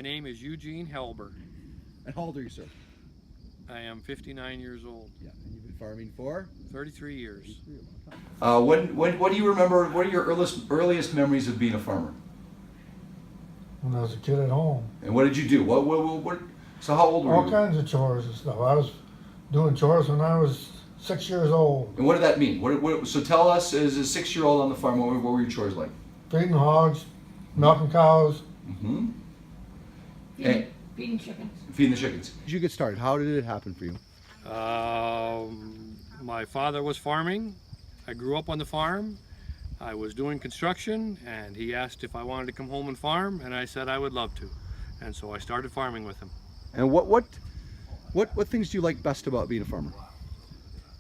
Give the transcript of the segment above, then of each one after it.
My name is Eugene Helber. And how old are you, sir? I am 59 years old. Yeah, and you've been farming for? 33 years. What do you remember? What are your earliest memories of being a farmer? When I was a kid at home. And what did you do? What so how old were All you? kinds of chores and stuff. I was doing chores when I was 6 years old. And what did that mean? So tell us, as a 6-year-old on the farm, what were your chores like? Feeding hogs, milking cows. Mm-hmm. Feeding chickens. Feeding the chickens. How did you get started? How did it happen for you? My father was farming. I grew up on the farm. I was doing construction, and he asked if I wanted to come home and farm, and I said I would love to. And so I started farming with him. And what things do you like best about being a farmer?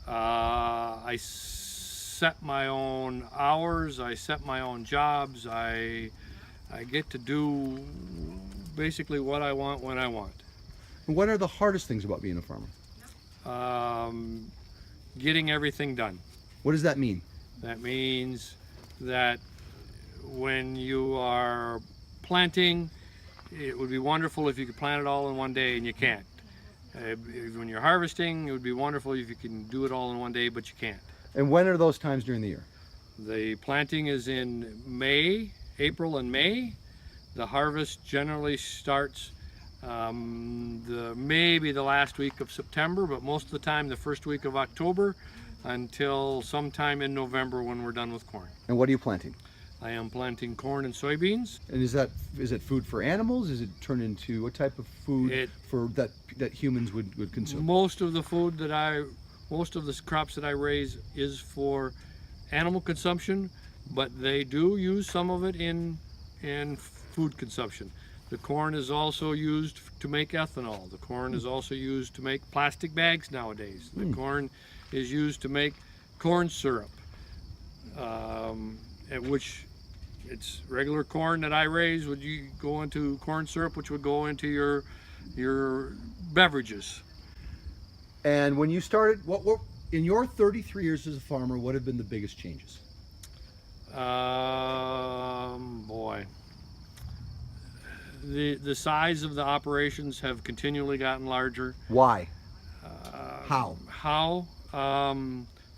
I set my own hours. I set my own jobs. I get to do basically what I want when I want. And what are the hardest things about being a farmer? Getting everything done. What does that mean? That means that when you are planting, it would be wonderful if you could plant it all in one day, and you can't. When you're harvesting, it would be wonderful if you can do it all in one day, but you can't. And when are those times during the year? The planting is in May, April and May. The harvest generally starts maybe the last week of September, but most of the time the first week of October until sometime in November when we're done with corn. And what are you planting? I am planting corn and soybeans. And is it food for animals? Is it turned into what type of food that humans would consume? Most of the crops that I raise is for animal consumption, but they do use some of it in food consumption. The corn is also used to make ethanol. The corn is also used to make plastic bags nowadays. The corn is used to make corn syrup, at which it's regular corn that I raise would you go into corn syrup, which would go into your beverages. And when you started, what in your 33 years as a farmer, what have been the biggest changes? Boy. The size of the operations have continually gotten larger. Why? How?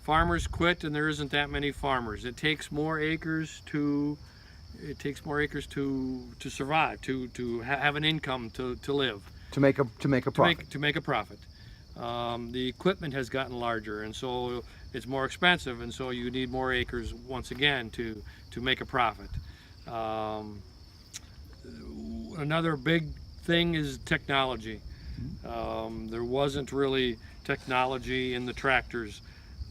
Farmers quit, and there isn't that many farmers. It takes more acres to survive, to have an income to live. To make a profit. To make a profit. The equipment has gotten larger, and so it's more expensive, and so you need more acres once again to make a profit. Another big thing is technology. There wasn't really technology in the tractors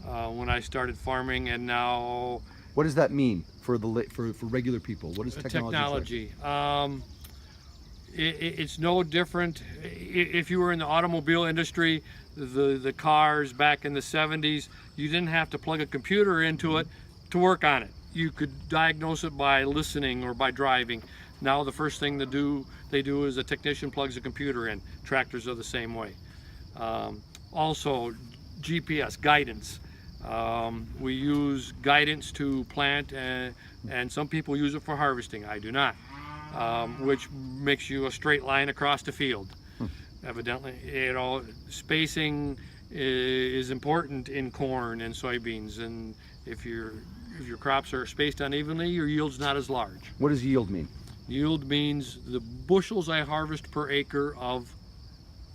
when I started farming, and now. What does that mean for regular people? What is technology? It's no different. If you were in the automobile industry, the cars back in the 70s, you didn't have to plug a computer into it to work on it. You could diagnose it by listening or by driving. Now the first thing they do is a technician plugs a computer in. Tractors are the same way. Also, GPS guidance. We use guidance to plant, and some people use it for harvesting. I do not, which makes you a straight line across the field. Evidently, spacing is important in corn and soybeans, and if your crops are spaced unevenly, your yield's not as large. What does yield mean? Yield means the bushels I harvest per acre of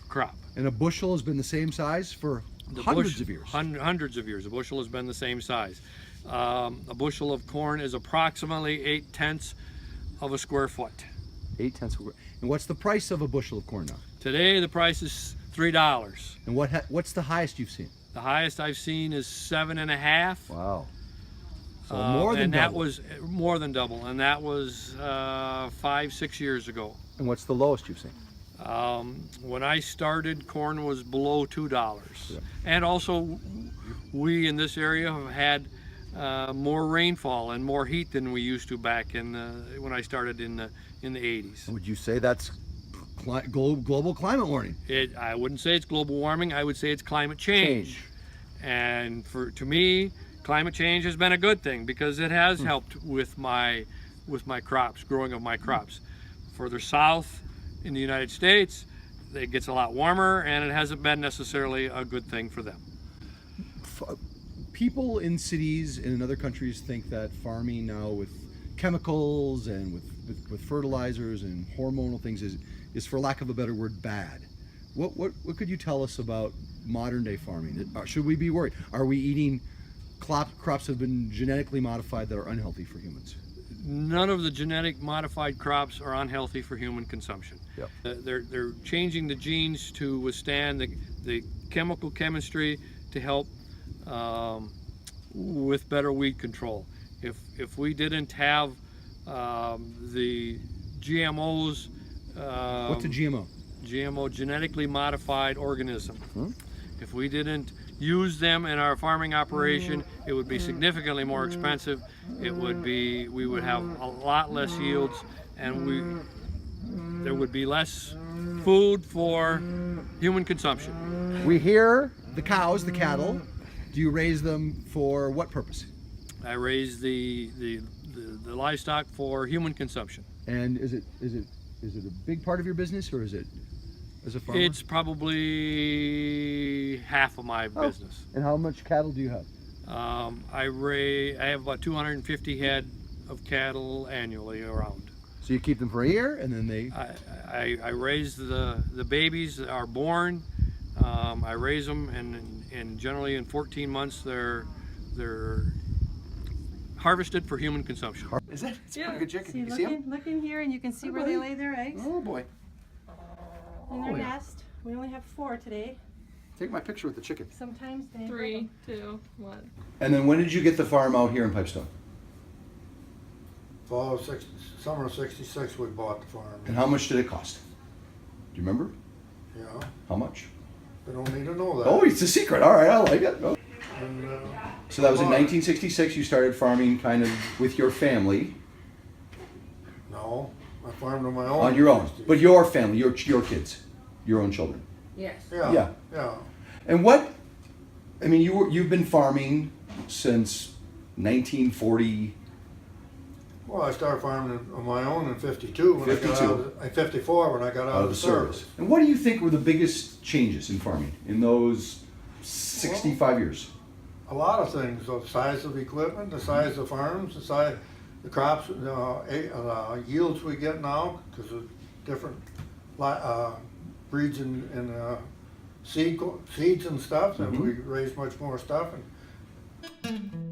crop. And a bushel has been the same size for hundreds of years. Hundreds of years. A bushel has been the same size. A bushel of corn is approximately 8/10 of a square foot. 8/10 of a. And what's the price of a bushel of corn now? Today the price is $3. And what's the highest you've seen? The highest I've seen is 7.5. Wow. So more than double. That was more than double, and that was 5-6 years ago. And what's the lowest you've seen? When I started, corn was below $2. Yeah. And also, we in this area have had more rainfall and more heat than we used to back when I started in the 80s. Would you say that's global climate warming? I wouldn't say it's global warming. I would say it's climate change. And to me, climate change has been a good thing because it has helped with my crops, growing of my crops. Further south, in the United States, it gets a lot warmer, and it hasn't been necessarily a good thing for them. People in cities and in other countries think that farming now with chemicals and with fertilizers and hormonal things is, for lack of a better word, bad. What could you tell us about modern day farming? Should we be worried? Are we eating crops that have been genetically modified that are unhealthy for humans? None of the genetic modified crops are unhealthy for human consumption. Yep. They're changing the genes to withstand the chemical chemistry to help with better weed control. If we didn't have the GMOs, What's a GMO? GMO, genetically modified organism. Hmm? If we didn't use them in our farming operation, it would be significantly more expensive. We would have a lot less yields, and there would be less food for human consumption. We hear the cows, the cattle. Do you raise them for what purpose? I raise the livestock for human consumption. And is it a big part of your business, or is it as a farmer? It's probably half of my business. And how much cattle do you have? I have about 250 head of cattle annually around. So you keep them for a year, and then they. I raise the babies that are born. I raise them, and generally in 14 months they're harvested for human consumption. Is that? It's a Yeah. pretty good chicken. See, You see them? look in here and you can see where they lay their eggs Oh boy! in their Oh, yeah. nest. We only have 4 today. Take my picture with the chicken. Sometimes they 3, 2, 1. And then when did you get the farm out here in Pipestone? Summer of '66 we bought the farm. And how much did it cost? Do you remember? Yeah, How much? they don't need to know that. Oh, it's a secret. All right, I like it. Oh. And, So that was in 1966. You started farming kind of with your family no, I farmed on my own. on your own, but your family, your kids, your own children. Yes. Yeah, Yeah. yeah. And what? I mean, you've been farming since 1940. Well, I started farming on my own in '52 when I got 52. out of, 54 when I got out of the service. And what do you think were the biggest changes in farming in those 65 years? A lot of things, the size of equipment, the size of farms, the crops, yields we get now because of different breeds and seeds and stuff, and we raise much more stuff. And